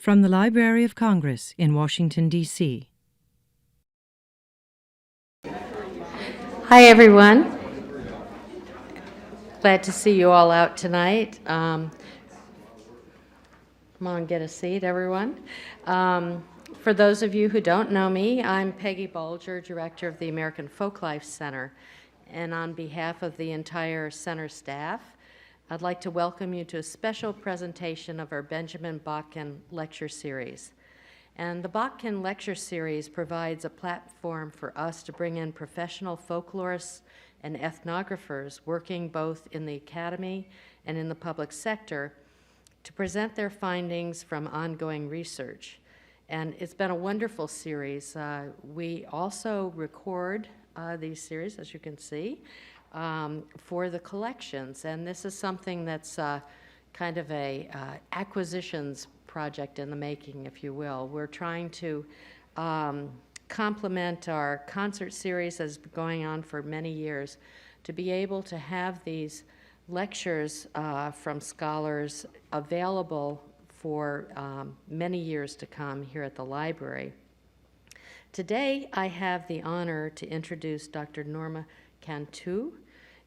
From the Library of Congress in Washington, D.C. Hi, everyone. Glad to see you all out tonight. Come on, get a seat, everyone. For those of you who don't know me, I'm Peggy Bulger, Director of the American Folklife Center. And on behalf of the entire center staff, I'd like to welcome you to a special presentation of our Benjamin Botkin Lecture Series. And the Botkin Lecture Series provides a platform for us to bring in professional folklorists and ethnographers working both in the academy and in the public sector to present their findings from ongoing research. And it's been a wonderful series. We also record these series, as you can see, for the collections. And this is something that's kind of a acquisitions project in the making, if you will. We're trying to complement our concert series that's been going on for many years to be able to have these lectures from scholars available for many years to come here at the library. Today, I have the honor to introduce Dr. Norma Cantu,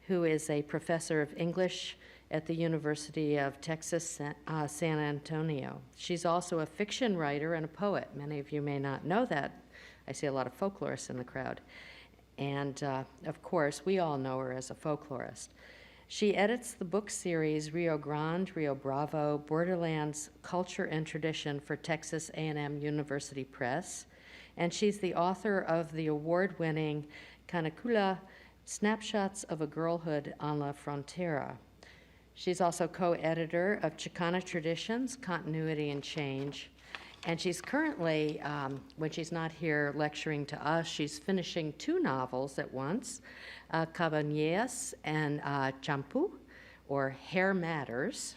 who is a professor of English at the University of Texas, San Antonio. She's also a fiction writer and a poet. Many of you may not know that. I see a lot of folklorists in the crowd. And of course, we all know her as a folklorist. She edits the book series Rio Grande, Rio Bravo, Borderlands Culture and Tradition for Texas A&M University Press. And she's the author of the award-winning Canicula Snapshots of a Girlhood on La Frontera. She's also co-editor of Chicana Traditions, Continuity and Change. And she's currently, when she's not here lecturing to us, she's finishing 2 novels at once, Cabanuelas and Champu, or Hair Matters.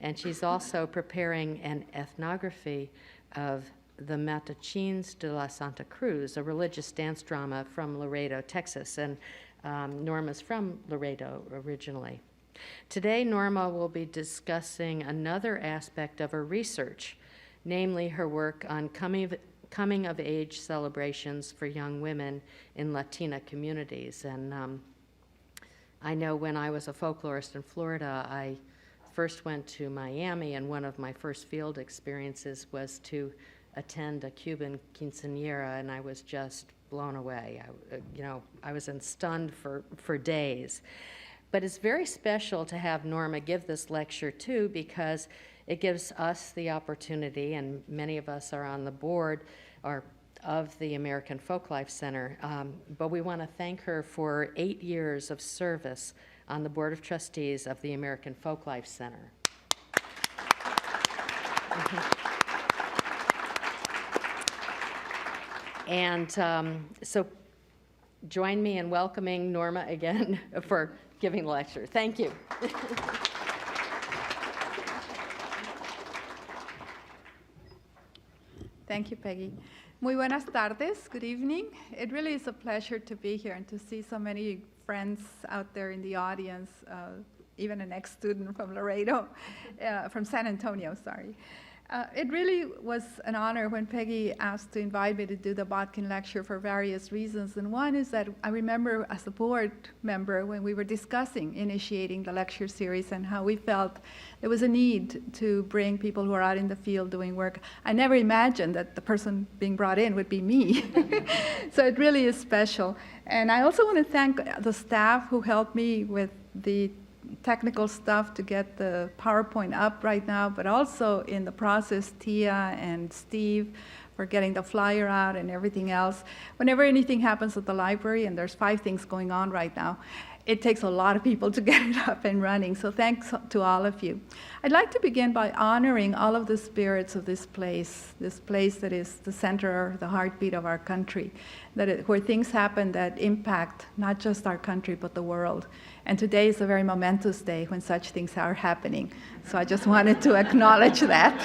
And she's also preparing an ethnography of the Matachines de la Santa Cruz, a religious dance drama from Laredo, Texas. And Norma's from Laredo originally. Today, Norma will be discussing another aspect of her research, namely her work on coming-of-age celebrations for young women in Latina communities. And I know when I was a folklorist in Florida, I first went to Miami, and one of my first field experiences was to attend a Cuban quinceanera, and I was just blown away. I was stunned for days. But it's very special to have Norma give this lecture too, because it gives us the opportunity, and many of us are on the board of the American Folklife Center, but we want to thank her for 8 years of service on the Board of Trustees of the American Folklife Center. And so join me in welcoming Norma again for giving the lecture. Thank you. Thank you, Peggy. Muy buenas tardes. Good evening. It really is a pleasure to be here and to see so many friends out there in the audience, even an ex-student from Laredo, from San Antonio, sorry. It really was an honor when Peggy asked to invite me to do the Botkin lecture for various reasons. And one is that I remember as a board member when we were discussing initiating the lecture series and how we felt there was a need to bring people who are out in the field doing work. I never imagined that the person being brought in would be me. So it really is special. And I also want to thank the staff who helped me with the technical stuff to get the PowerPoint up right now, but also in the process, Tia and Steve for getting the flyer out and everything else. Whenever anything happens at the library, and there's 5 things going on right now, it takes a lot of people to get it up and running, so thanks to all of you. I'd like to begin by honoring all of the spirits of this place that is the center, the heartbeat of our country, where things happen that impact not just our country, but the world. And today is a very momentous day when such things are happening, so I just wanted to acknowledge that.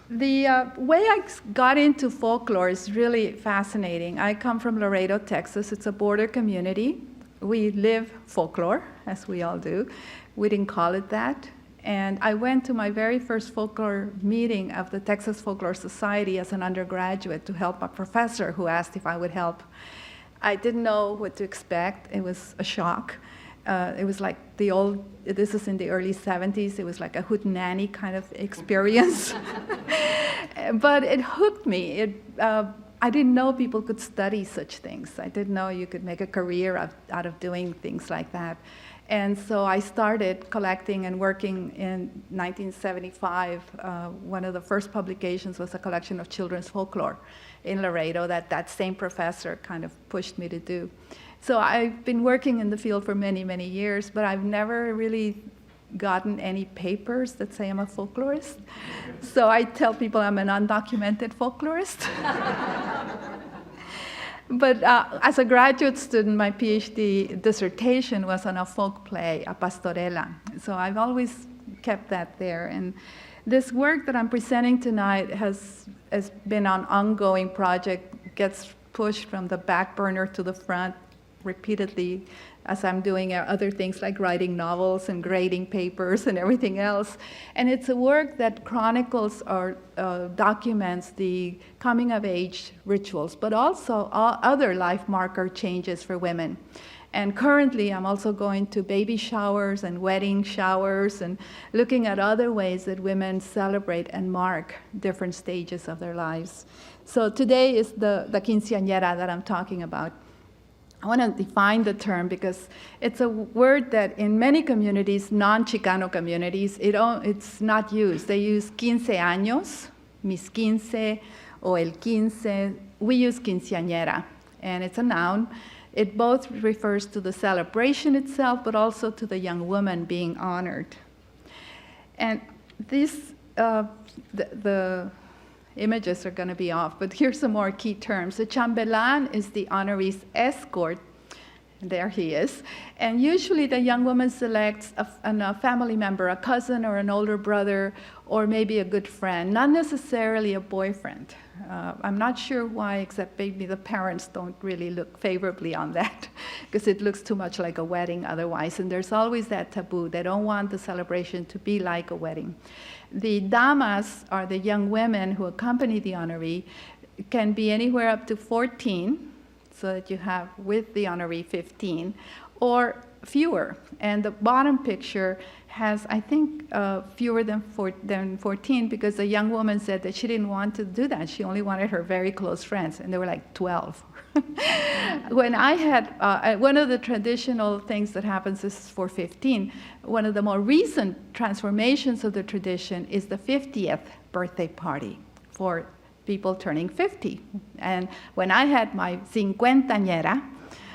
The way I got into folklore is really fascinating. I come from Laredo, Texas. It's a border community. We live folklore, as we all do. We didn't call it that. And I went to my very first folklore meeting of the Texas Folklore Society as an undergraduate to help a professor who asked if I would help. I didn't know what to expect. It was a shock. It was like this is in the early 70s, it was like a hootenanny kind of experience. But it hooked me. I didn't know people could study such things. I didn't know you could make a career out of doing things like that. And so I started collecting and working in 1975. One of the first publications was a collection of children's folklore in Laredo that same professor kind of pushed me to do. So I've been working in the field for many, many years, but I've never really gotten any papers that say I'm a folklorist. So I tell people I'm an undocumented folklorist. But as a graduate student, my Ph.D. dissertation was on a folk play, a pastorela. So I've always kept that there. And this work that I'm presenting tonight has been an ongoing project, gets pushed from the back burner to the front repeatedly as I'm doing other things like writing novels and grading papers and everything else. And it's a work that chronicles or documents the coming of age rituals, but also all other life marker changes for women. And currently I'm also going to baby showers and wedding showers and looking at other ways that women celebrate and mark different stages of their lives. So today is the quinceañera that I'm talking about. I want to define the term because it's a word that in many communities, non-Chicano communities, it's not used. They use 15 años, mis 15, or el 15. We use quinceañera, and it's a noun. It both refers to the celebration itself, but also to the young woman being honored. And this, the images are going to be off, but here's some more key terms. The chambelán is the honoree's escort. There he is. And usually the young woman selects a family member, a cousin or an older brother, or maybe a good friend, not necessarily a boyfriend. I'm not sure why, except maybe the parents don't really look favorably on that, because it looks too much like a wedding otherwise. And there's always that taboo. They don't want the celebration to be like a wedding. The damas are the young women who accompany the honoree, can be anywhere up to 14, so that you have with the honoree 15, or fewer. And the bottom picture has, I think, fewer than 14, because the young woman said that she didn't want to do that. She only wanted her very close friends, and there were like 12. When I had, one of the traditional things that happens is for 15. One of the more recent transformations of the tradition is the 50th birthday party for people turning 50. And when I had my quinceañera,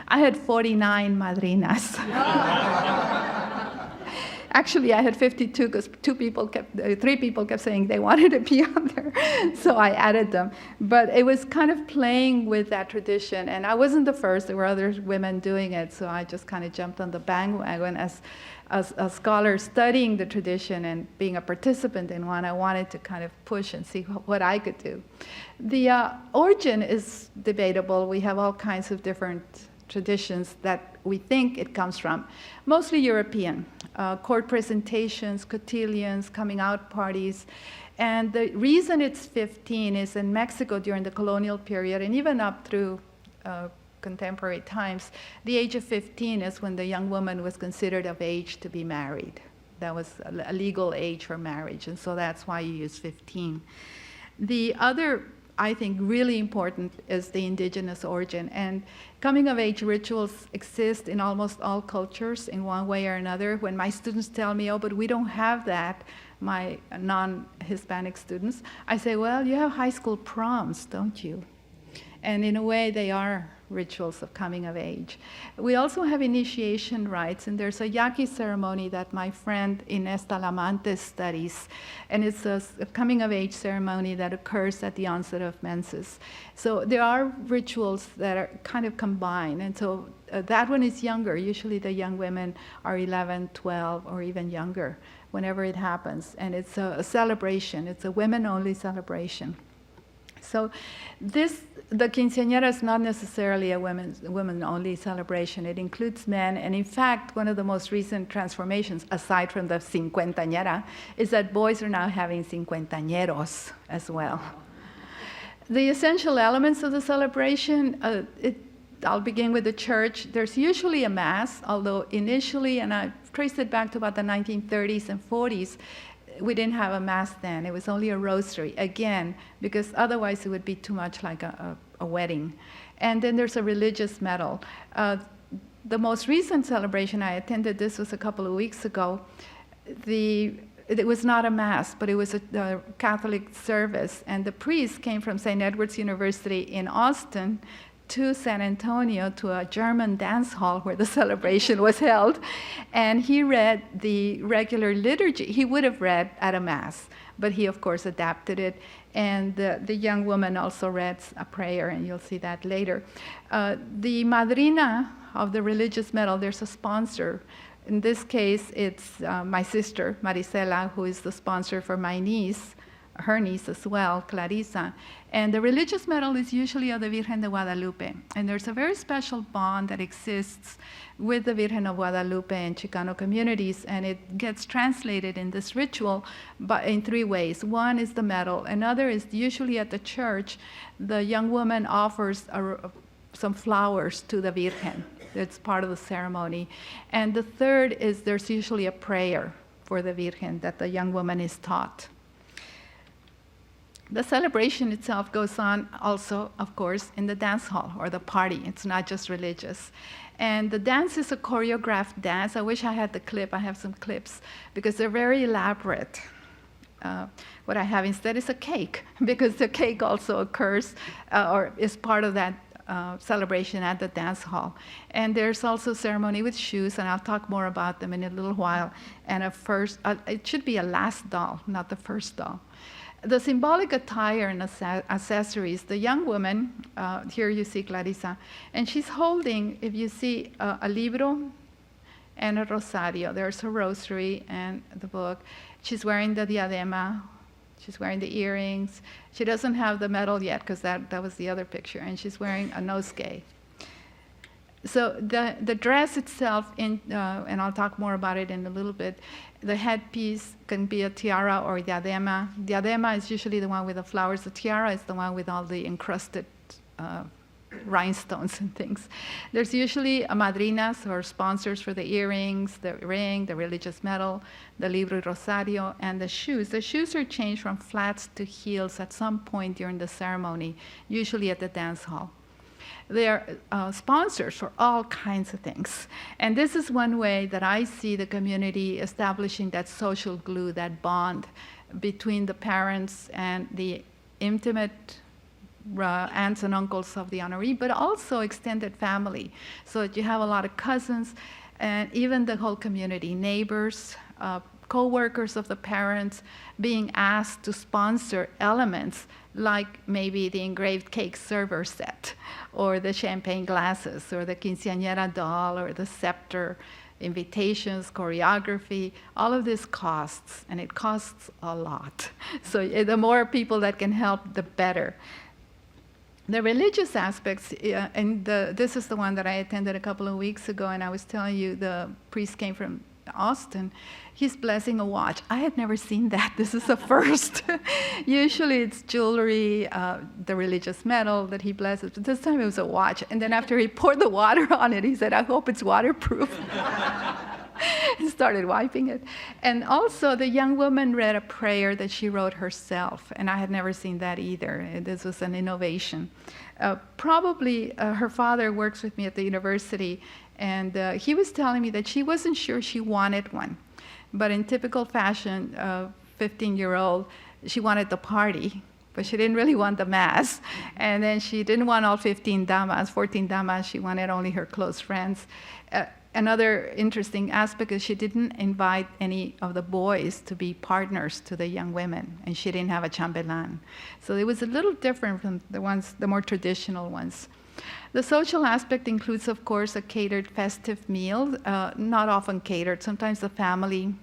I had 49 madrinas. Actually, I had 52 because three people kept saying they wanted to be on there, so I added them. But it was kind of playing with that tradition, and I wasn't the first. There were other women doing it, so I just kind of jumped on the bandwagon as a scholar studying the tradition and being a participant in one. I wanted to kind of push and see what I could do. The origin is debatable. We have all kinds of different traditions that we think it comes from, mostly European. Court presentations, cotillions, coming out parties. And the reason it's 15 is in Mexico during the colonial period, and even up through contemporary times, the age of 15 is when the young woman was considered of age to be married. That was a legal age for marriage, and so that's why you use 15. The other, I think, really important is the indigenous origin. And coming of age rituals exist in almost all cultures in one way or another. When my students tell me, oh, but we don't have that, my non-Hispanic students, I say, well, you have high school proms, don't you? And in a way, they are rituals of coming of age. We also have initiation rites, and there's a yaqui ceremony that my friend Inés Talamantes studies, and it's a coming of age ceremony that occurs at the onset of menses. So there are rituals that are kind of combined, and so that one is younger. Usually the young women are 11, 12, or even younger whenever it happens, and it's a celebration. It's a women-only celebration. So the quinceañera is not necessarily a women-only celebration. It includes men, and in fact, one of the most recent transformations, aside from the cincuentañera, is that boys are now having cincuentañeros as well. The essential elements of the celebration, I'll begin with the church. There's usually a mass, although initially, and I traced it back to about the 1930s and 40s, we didn't have a mass then. It was only a rosary, again, because otherwise it would be too much like a wedding. And then there's a religious medal. The most recent celebration I attended, this was a couple of weeks ago, it was not a mass, but it was a Catholic service, and the priest came from St. Edward's University in Austin to San Antonio to a German dance hall where the celebration was held, and he read the regular liturgy. He would have read at a mass, but he of course adapted it, and the young woman also read a prayer, and you'll see that later. The madrina of the religious medal, there's a sponsor. In this case, it's my sister, Marisela, who is the sponsor for my niece, her niece as well, Clarisa. And the religious medal is usually of the Virgen de Guadalupe. And there's a very special bond that exists with the Virgen of Guadalupe in Chicano communities, and it gets translated in this ritual in three ways. One is the medal. Another is usually at the church, the young woman offers some flowers to the Virgen. It's part of the ceremony. And the third is there's usually a prayer for the Virgen that the young woman is taught. The celebration itself goes on also, of course, in the dance hall or the party. It's not just religious. And the dance is a choreographed dance. I wish I had the clip. I have some clips because they're very elaborate. What I have instead is a cake, because the cake also occurs or is part of that celebration at the dance hall. And there's also ceremony with shoes, and I'll talk more about them in a little while. And it should be a last doll, not the first doll. The symbolic attire and accessories, the young woman, here you see Clarisa, and she's holding, if you see, a libro and a rosario. There's her rosary and the book. She's wearing the diadema. She's wearing the earrings. She doesn't have the medal yet, because that was the other picture, and she's wearing a nosegay. So the dress itself, and I'll talk more about it in a little bit, the headpiece can be a tiara or diadema. Diadema is usually the one with the flowers. The tiara is the one with all the encrusted rhinestones and things. There's usually a madrinas or sponsors for the earrings, the ring, the religious medal, the libro rosario, and the shoes. The shoes are changed from flats to heels at some point during the ceremony, usually at the dance hall. They are sponsors for all kinds of things. And this is one way that I see the community establishing that social glue, that bond between the parents and the intimate aunts and uncles of the honoree, but also extended family. So that you have a lot of cousins and even the whole community, neighbors, co-workers of the parents being asked to sponsor elements like maybe the engraved cake server set, or the champagne glasses, or the quinceañera doll, or the scepter, invitations, choreography. All of this costs, and it costs a lot. So the more people that can help, the better. The religious aspects, this is the one that I attended a couple of weeks ago, and I was telling you the priest came from Austin. He's blessing a watch. I had never seen that. This is a first. Usually it's jewelry, the religious medal that he blesses, but this time it was a watch. And then after he poured the water on it, he said, I hope it's waterproof. He started wiping it. And also the young woman read a prayer that she wrote herself, and I had never seen that either. This was an innovation. Probably her father works with me at the university, and he was telling me that she wasn't sure she wanted one. But in typical fashion, 15-year-old, she wanted the party, but she didn't really want the mass. And then she didn't want all 14 damas, she wanted only her close friends. Another interesting aspect is she didn't invite any of the boys to be partners to the young women, and she didn't have a chambelán. So it was a little different from the more traditional ones. The social aspect includes, of course, a catered festive meal, not often catered. Sometimes the family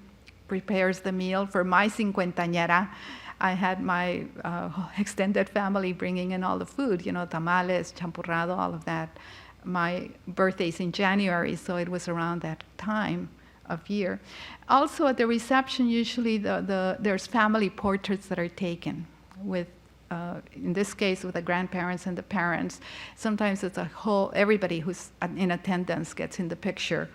prepares the meal. For my cincuentañera, I had my extended family bringing in all the food, tamales, champurrado, all of that. My birthday's in January, so it was around that time of year. Also at the reception, usually there's family portraits that are taken with, in this case, with the grandparents and the parents. Sometimes it's everybody who's in attendance gets in the picture.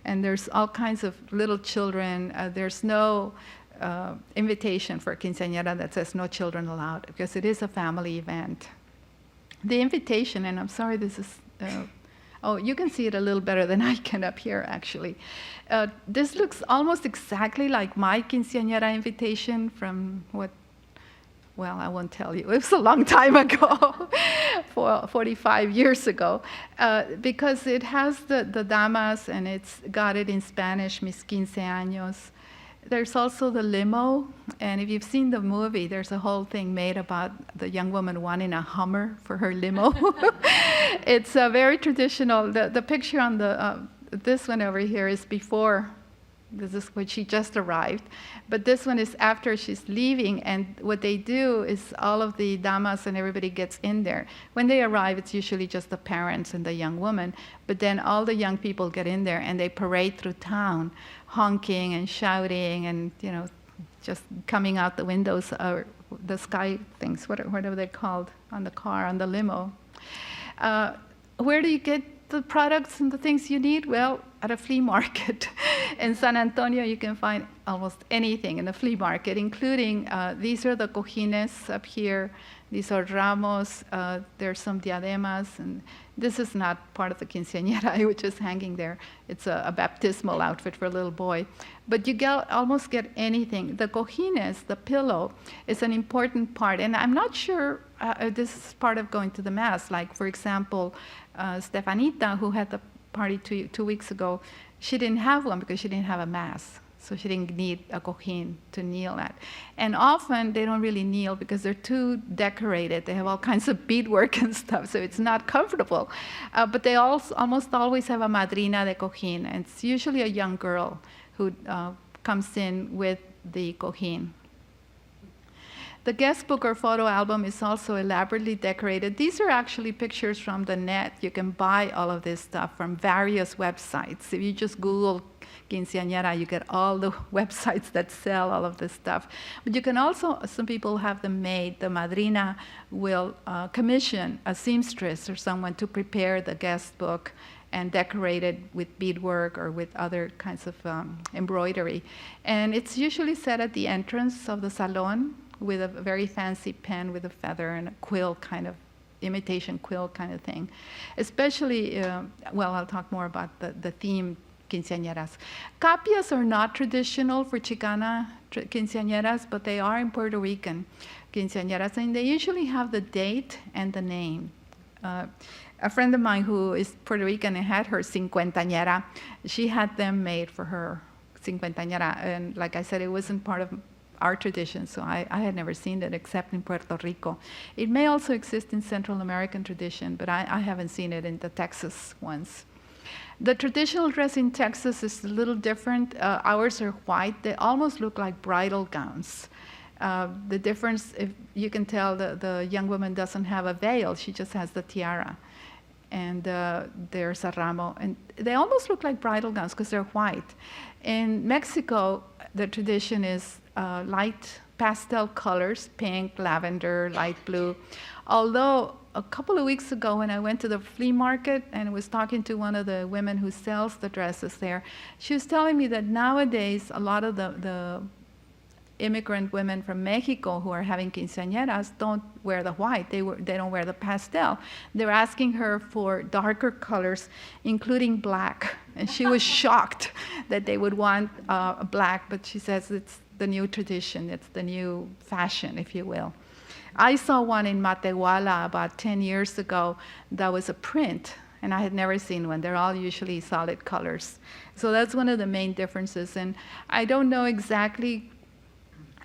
And there's all kinds of little children. There's no invitation for quinceañera that says no children allowed, because it is a family event. The invitation, and I'm sorry this is, you can see it a little better than I can up here, actually. This looks almost exactly like my quinceañera invitation from I won't tell you. It was a long time ago, 45 years ago, because it has the damas, and it's got it in Spanish, mis 15 años. There's also the limo, and if you've seen the movie, there's a whole thing made about the young woman wanting a Hummer for her limo. It's very traditional. The picture on this one over here is before. This is when she just arrived. But this one is after she's leaving, and what they do is all of the damas and everybody gets in there. When they arrive, it's usually just the parents and the young woman, but then all the young people get in there and they parade through town, honking and shouting and, just coming out the windows, or the sky things, whatever they're called, on the car, on the limo. Where do you get the products and the things you need? Well, at a flea market. In San Antonio, you can find almost anything in a flea market, including, these are the cojines up here. These are ramos. There's some diademas. And this is not part of the quinceañera, which is hanging there. It's a baptismal outfit for a little boy. But you almost get anything. The cojines, the pillow, is an important part. And I'm not sure this is part of going to the mass. Like, for example, Stefanita, who had the party 2 weeks ago, she didn't have one because she didn't have a mass. So she didn't need a cojín to kneel at. And often they don't really kneel because they're too decorated. They have all kinds of beadwork and stuff, so it's not comfortable. But they almost always have a madrina de cojín, and it's usually a young girl who comes in with the cojín. The guest book or photo album is also elaborately decorated. These are actually pictures from the net. You can buy all of this stuff from various websites. If you just Google quinceañera, you get all the websites that sell all of this stuff. But you can also, some people have them made. The madrina will commission a seamstress or someone to prepare the guest book and decorate it with beadwork or with other kinds of embroidery. And it's usually set at the entrance of the salon with a very fancy pen with a feather and a quill kind of, imitation quill kind of thing. Especially, I'll talk more about the theme quinceañeras. Capias are not traditional for Chicana quinceañeras, but they are in Puerto Rican quinceañeras, and they usually have the date and the name. A friend of mine who is Puerto Rican and had her cincuentañera, she had them made for her cincuentañera, and like I said, it wasn't part of our tradition, so I had never seen it except in Puerto Rico. It may also exist in Central American tradition, but I haven't seen it in the Texas ones. The traditional dress in Texas is a little different. Ours are white. They almost look like bridal gowns. The difference, if you can tell, the young woman doesn't have a veil. She just has the tiara. And there's a ramo. And they almost look like bridal gowns because they're white. In Mexico, the tradition is light pastel colors, pink, lavender, light blue. Although a couple of weeks ago when I went to the flea market and was talking to one of the women who sells the dresses there, she was telling me that nowadays a lot of the immigrant women from Mexico who are having quinceañeras don't wear the white, they don't wear the pastel. They're asking her for darker colors, including black. And she was shocked that they would want black, but she says it's the new tradition, it's the new fashion, if you will. I saw one in Matehuala about 10 years ago that was a print, and I had never seen one. They're all usually solid colors. So that's one of the main differences. And I don't know exactly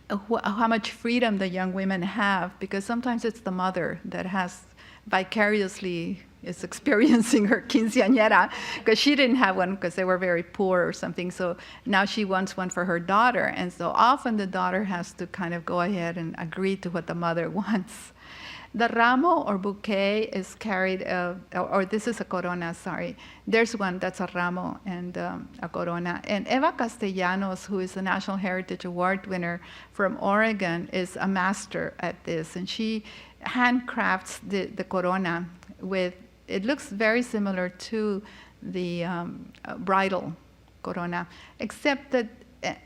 how much freedom the young women have, because sometimes it's the mother that has vicariously is experiencing her quinceañera, because she didn't have one because they were very poor or something. So now she wants one for her daughter. And so often the daughter has to kind of go ahead and agree to what the mother wants. The ramo or bouquet is carried, or this is a corona, sorry. There's one that's a ramo and a corona. And Eva Castellanos, who is the National Heritage Award winner from Oregon, is a master at this. And she handcrafts the corona with, it looks very similar to the bridal corona, except that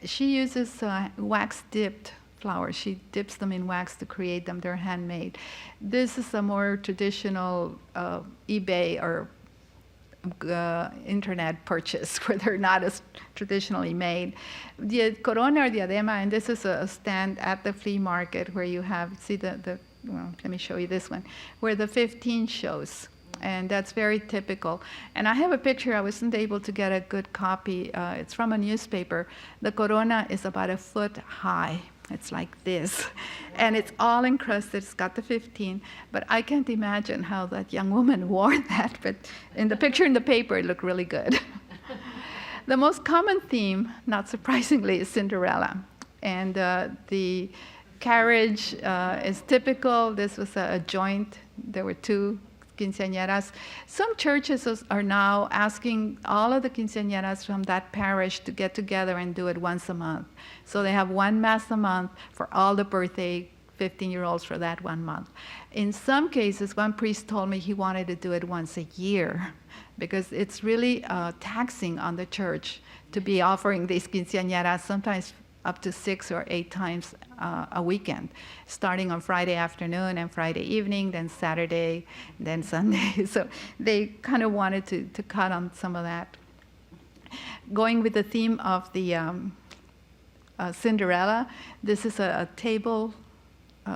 she uses wax-dipped flowers. She dips them in wax to create them. They're handmade. This is a more traditional eBay or internet purchase where they're not as traditionally made. The corona or diadema, and this is a stand at the flea market where you have, see well, let me show you this one, where the 15 shows. And that's very typical. And I have a picture. I wasn't able to get a good copy. It's from a newspaper. The corona is about 1 foot high. It's like this. And it's all encrusted. It's got the 15. But I can't imagine how that young woman wore that. But in the picture in the paper, it looked really good. The most common theme, not surprisingly, is Cinderella. And the carriage is typical. This was a joint. There were 2 quinceañeras. Some churches are now asking all of the quinceañeras from that parish to get together and do it once a month. So they have 1 mass a month for all the birthday 15-year-olds for that 1 month. In some cases, one priest told me he wanted to do it once a year because it's really taxing on the church to be offering these quinceañeras, sometimes up to 6 or 8 times a weekend, starting on Friday afternoon and Friday evening, then Saturday, then Sunday. So they kind of wanted to cut on some of that. Going with the theme of the Cinderella, this is a table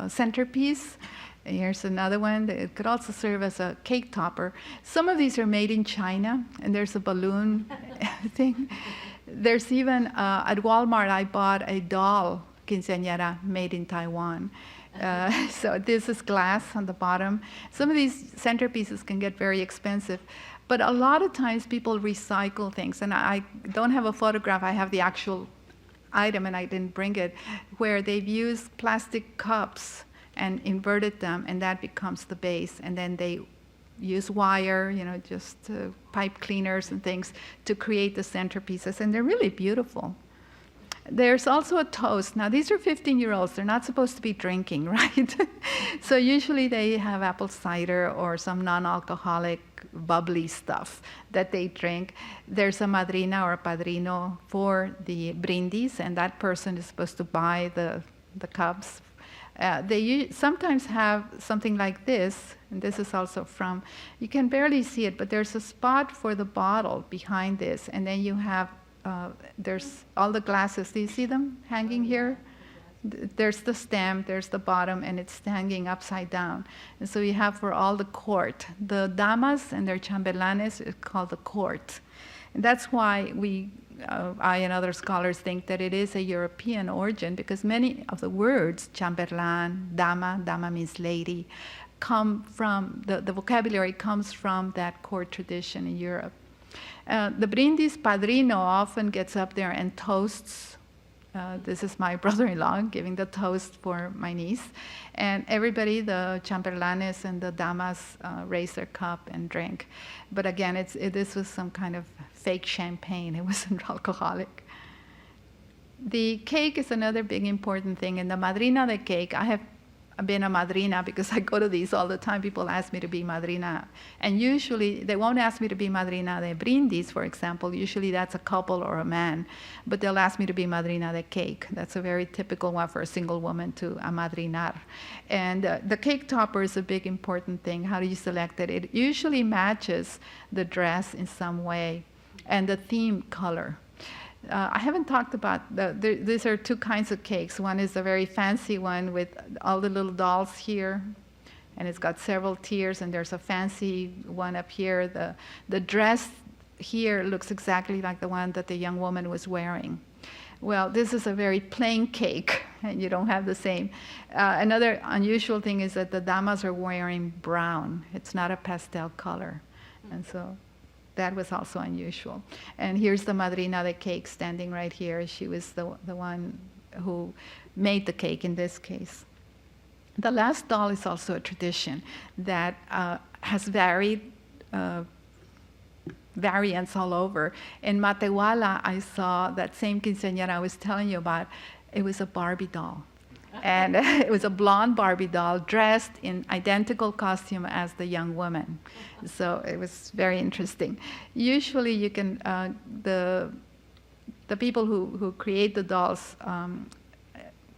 centerpiece. Here's another one. It could also serve as a cake topper. Some of these are made in China, and there's a balloon thing. There's even, at Walmart, I bought a doll quinceañera made in Taiwan. So this is glass on the bottom. Some of these centerpieces can get very expensive. But a lot of times people recycle things. And I don't have a photograph. I have the actual item, and I didn't bring it, where they've used plastic cups and inverted them, and that becomes the base. And then they use wire, just pipe cleaners and things to create the centerpieces, and they're really beautiful. There's also a toast. Now, these are 15-year-olds. They're not supposed to be drinking, right? So usually they have apple cider or some non-alcoholic bubbly stuff that they drink. There's a madrina or a padrino for the brindis, and that person is supposed to buy the cups. They sometimes have something like this, and this is also from, you can barely see it, but there's a spot for the bottle behind this, and then you have, there's all the glasses. Do you see them hanging here? There's the stem, there's the bottom, and it's hanging upside down. And so you have for all the court. The damas and their chambelanes is called the court. And that's why I and other scholars think that it is a European origin, because many of the words, chamberlain, dama means lady, come from, the vocabulary comes from that court tradition in Europe. The brindis padrino often gets up there and toasts. This is my brother-in-law giving the toast for my niece. And everybody, the chambelanes and the damas, raise their cup and drink. But again, this was some kind of fake champagne. It wasn't alcoholic. The cake is another big important thing. And the madrina de cake, I have been a madrina because I go to these all the time. People ask me to be madrina. And usually, they won't ask me to be madrina de brindis, for example. Usually that's a couple or a man. But they'll ask me to be madrina de cake. That's a very typical one for a single woman to amadrinar. And the cake topper is a big important thing. How do you select it? It usually matches the dress in some way and the theme color. I haven't talked about, these are 2 kinds of cakes. One is a very fancy one with all the little dolls here, and it's got several tiers, and there's a fancy one up here. The dress here looks exactly like the one that the young woman was wearing. Well, this is a very plain cake, and you don't have the same. Another unusual thing is that the damas are wearing brown. It's not a pastel color. And so that was also unusual. And here's the madrina of the cake standing right here. She was the one who made the cake in this case. The last doll is also a tradition that has varied variants all over. In Matehuala, I saw that same quinceañera I was telling you about. It was a Barbie doll. And it was a blonde Barbie doll dressed in identical costume as the young woman. So it was very interesting. Usually you can, the people who create the dolls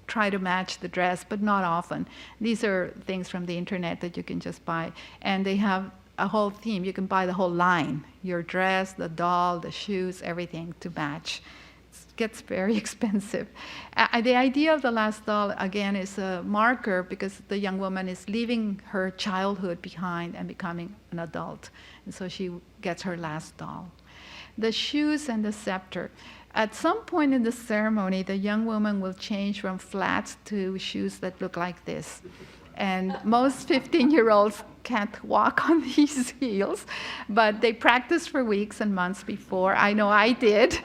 try to match the dress, but not often. These are things from the internet that you can just buy. And they have a whole theme. You can buy the whole line, your dress, the doll, the shoes, everything to match. It gets very expensive. The idea of the last doll, again, is a marker because the young woman is leaving her childhood behind and becoming an adult. And so she gets her last doll. The shoes and the scepter. At some point in the ceremony, the young woman will change from flats to shoes that look like this. And most 15-year-olds can't walk on these heels, but they practice for weeks and months before. I know I did,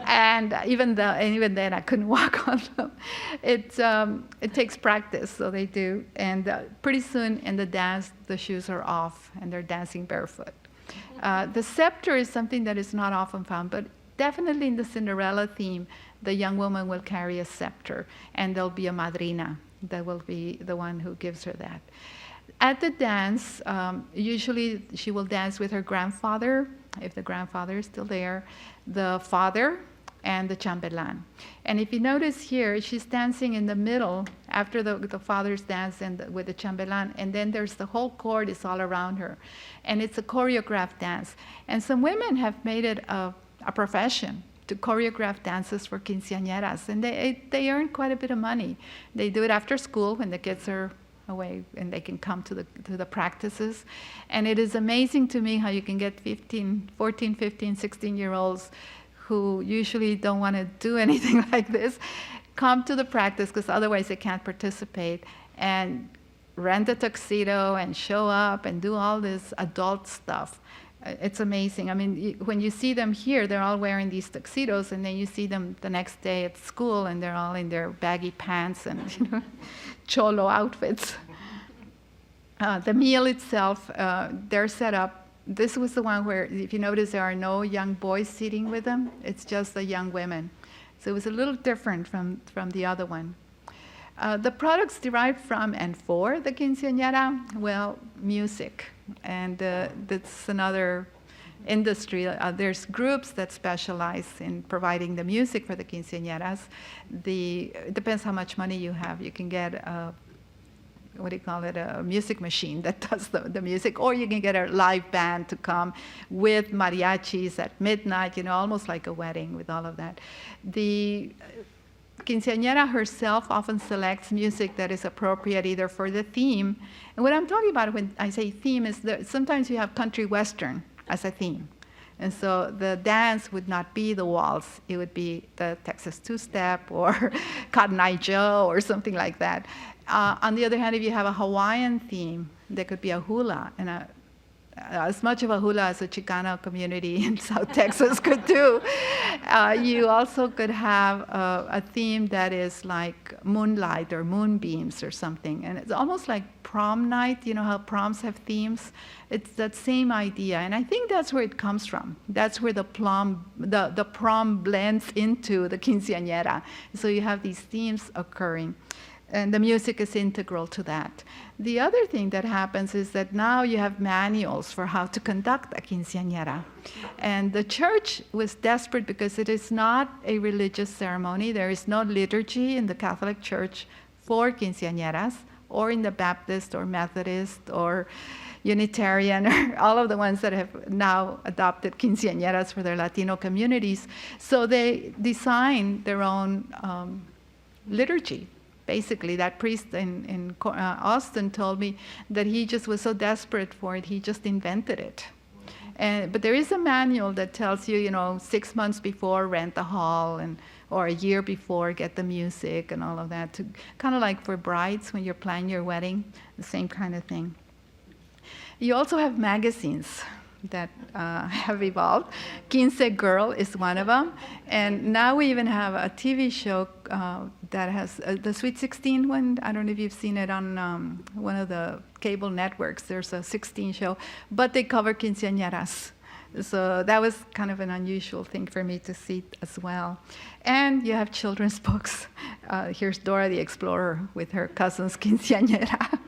and even then I couldn't walk on them. It takes practice, so they do. And pretty soon in the dance, the shoes are off, and they're dancing barefoot. The scepter is something that is not often found, but definitely in the Cinderella theme, the young woman will carry a scepter, and there'll be a madrina that will be the one who gives her that. At the dance, usually she will dance with her grandfather, if the grandfather is still there, the father, and the chambelán. And if you notice here, she's dancing in the middle after the father's dance and with the chambelán, and then there's the whole court is all around her. And it's a choreographed dance. And some women have made it a profession to choreograph dances for quinceañeras, and they earn quite a bit of money. They do it after school when the kids are away and they can come to the practices. And it is amazing to me how you can get 14, 15, 16-year-olds who usually don't want to do anything like this, come to the practice because otherwise they can't participate, and rent a tuxedo and show up and do all this adult stuff. It's amazing. I mean, when you see them here, they're all wearing these tuxedos, and then you see them the next day at school, and they're all in their baggy pants and cholo outfits. The meal itself, they're set up. This was the one where, if you notice, there are no young boys sitting with them. It's just the young women. So it was a little different from the other one. The products derived from and for the quinceañera, well, music. And that's another industry. There's groups that specialize in providing the music for the quinceañeras. It depends how much money you have. You can get a music machine that does the music, or you can get a live band to come with mariachis at midnight, almost like a wedding with all of that. The quinceañera herself often selects music that is appropriate either for the theme. And what I'm talking about when I say theme is that sometimes you have country western as a theme. And so the dance would not be the waltz. It would be the Texas two-step or Cotton Eye Joe or something like that. On the other hand, if you have a Hawaiian theme, there could be a hula, and as much of a hula as a Chicana community in South Texas could do. You also could have a theme that is like moonlight or moonbeams or something. And it's almost like prom night. You know how proms have themes? It's that same idea. And I think that's where it comes from. That's where the prom blends into the quinceañera. So you have these themes occurring. And the music is integral to that. The other thing that happens is that now you have manuals for how to conduct a quinceañera. And the church was desperate because it is not a religious ceremony. There is no liturgy in the Catholic Church for quinceañeras, or in the Baptist or Methodist or Unitarian, or all of the ones that have now adopted quinceañeras for their Latino communities. So they design their own liturgy. Basically, that priest in Austin told me that he just was so desperate for it, he just invented it. But there is a manual that tells you, 6 months before, rent the hall, or a year before, get the music and all of that. To kind of like for brides when you're planning your wedding, the same kind of thing. You also have magazines that have evolved. Quince Girl is one of them. And now we even have a TV show that has the Sweet 16 one. I don't know if you've seen it on one of the cable networks. There's a 16 show, but they cover quinceañeras. So that was kind of an unusual thing for me to see as well. And you have children's books. Here's Dora the Explorer with her cousin's quinceañera.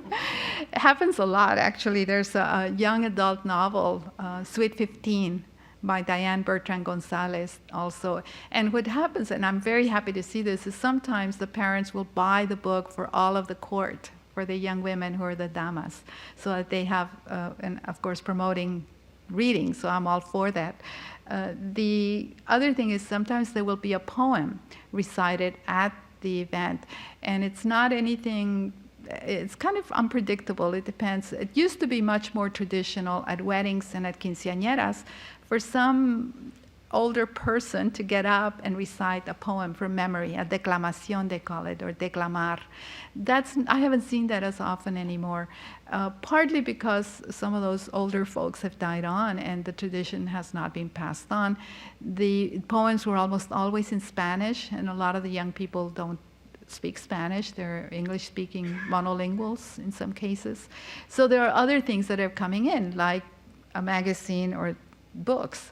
It happens a lot, actually. There's a young adult novel, Sweet 15, by Diane Bertrand Gonzalez also. And what happens, and I'm very happy to see this, is sometimes the parents will buy the book for all of the court, for the young women who are the damas, so that they have, and of course promoting reading, so I'm all for that. The other thing is sometimes there will be a poem recited at the event, and it's not anything, it's kind of unpredictable. It depends. It used to be much more traditional at weddings and at quinceañeras for some older person to get up and recite a poem from memory, a declamación they call it, or declamar. I haven't seen that as often anymore, partly because some of those older folks have died on and the tradition has not been passed on. The poems were almost always in Spanish, and a lot of the young people don't speak Spanish. They're English-speaking monolinguals in some cases. So there are other things that are coming in, like a magazine or books.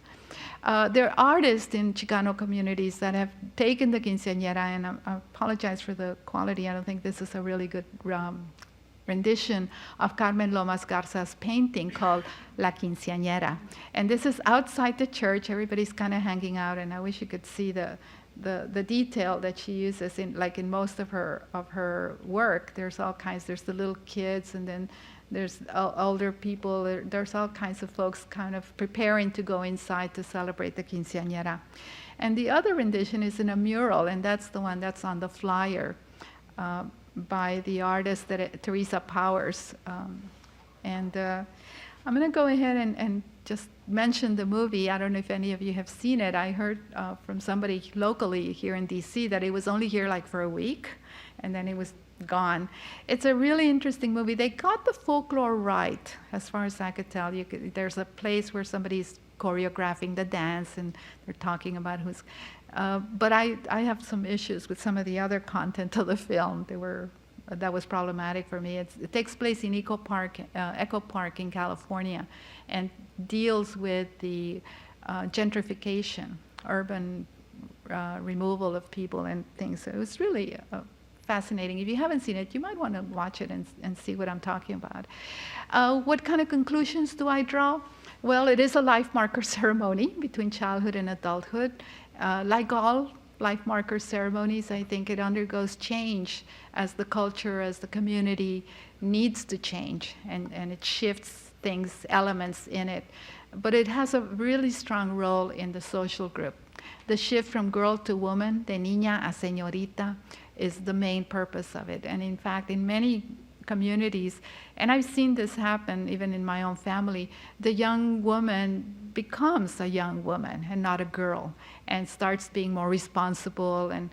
There are artists in Chicano communities that have taken the quinceañera, and I apologize for the quality. I don't think this is a really good rendition of Carmen Lomas Garza's painting called La Quinceañera. And this is outside the church. Everybody's kind of hanging out, and I wish you could see the detail that she uses in most of her work. There's all kinds. There's the little kids, and then there's older people. There's all kinds of folks kind of preparing to go inside to celebrate the quinceañera. And the other rendition is in a mural, and that's the one that's on the flyer by the artist Teresa Powers. I'm going to go ahead and just mention the movie. I don't know if any of you have seen it. I heard from somebody locally here in DC that it was only here like for a week, and then it was gone. It's a really interesting movie. They got the folklore right, as far as I could tell. There's a place where somebody's choreographing the dance, and they're talking about who's. But I have some issues with some of the other content of the film. That was problematic for me. It takes place in Echo Park in California, and deals with the gentrification, urban removal of people and things. So it was really fascinating. If you haven't seen it, you might want to watch it and see what I'm talking about. What kind of conclusions do I draw? Well, it is a life marker ceremony between childhood and adulthood. Like all life marker ceremonies, I think it undergoes change as the culture, as the community needs to change, and it shifts things, elements in it. But it has a really strong role in the social group. The shift from girl to woman, de niña a señorita, is the main purpose of it. And in fact, in many communities, and I've seen this happen even in my own family, the young woman becomes a young woman and not a girl, and starts being more responsible and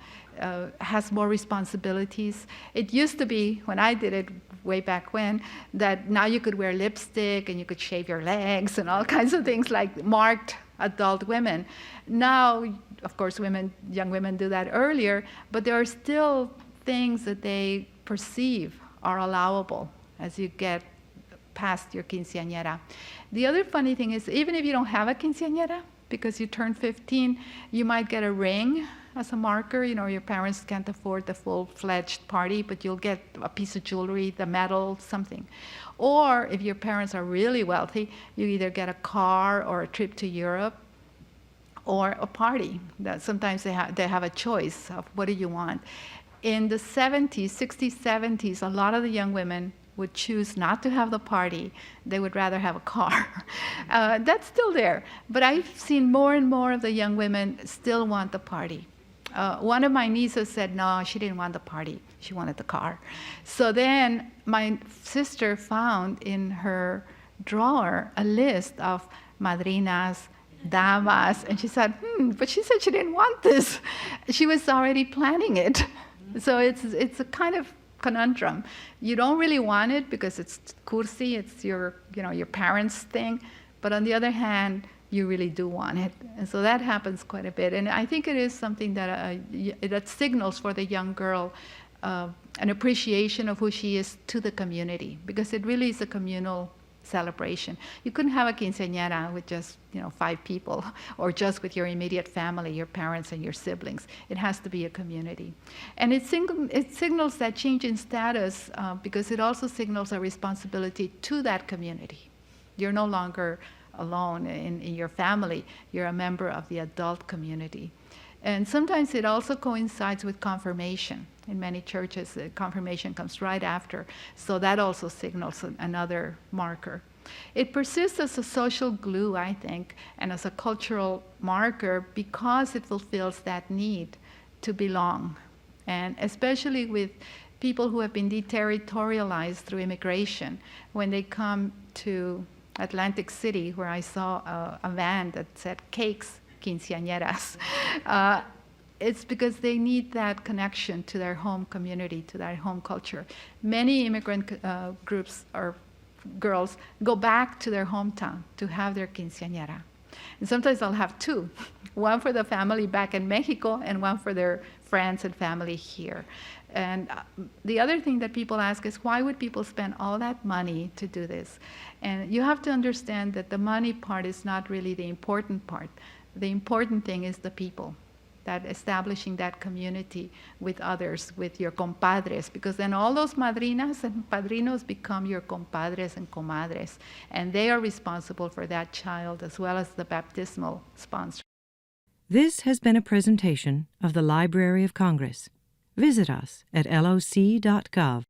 has more responsibilities. It used to be, when I did it way back when, that now you could wear lipstick and you could shave your legs and all kinds of things like marked adult women. Now, of course, young women do that earlier, but there are still things that they perceive are allowable as you get past your quinceañera. The other funny thing is, even if you don't have a quinceañera, because you turn 15, you might get a ring as a marker. Your parents can't afford the full-fledged party, but you'll get a piece of jewelry, the medal, something. Or if your parents are really wealthy, you either get a car or a trip to Europe or a party. That sometimes they have a choice of what do you want. In the 60s, 70s, a lot of the young women would choose not to have the party. They would rather have a car. That's still there. But I've seen more and more of the young women still want the party. One of my nieces said, no, she didn't want the party. She wanted the car. So then my sister found in her drawer a list of madrinas, damas, and she said, but she said she didn't want this. She was already planning it. So it's a kind of conundrum. You don't really want it because it's cursi, it's your parents' thing, but on the other hand, you really do want it. And so that happens quite a bit. And I think it is something that signals for the young girl an appreciation of who she is to the community, because it really is a communal celebration. You couldn't have a quinceañera with just 5 people or just with your immediate family, your parents and your siblings. It has to be a community. And it signals that change in status because it also signals a responsibility to that community. You're no longer alone in your family. You're a member of the adult community. And sometimes it also coincides with confirmation. In many churches, confirmation comes right after. So that also signals another marker. It persists as a social glue, I think, and as a cultural marker because it fulfills that need to belong. And especially with people who have been deterritorialized through immigration, when they come to Atlantic City, where I saw a van that said cakes, quinceañeras. It's because they need that connection to their home community, to their home culture. Many immigrant groups or girls go back to their hometown to have their quinceañera. And sometimes they'll have 2, one for the family back in Mexico and one for their friends and family here. And the other thing that people ask is, why would people spend all that money to do this? And you have to understand that the money part is not really the important part. The important thing is the people, that establishing that community with others, with your compadres, because then all those madrinas and padrinos become your compadres and comadres, and they are responsible for that child as well as the baptismal sponsor. This has been a presentation of the Library of Congress. Visit us at loc.gov.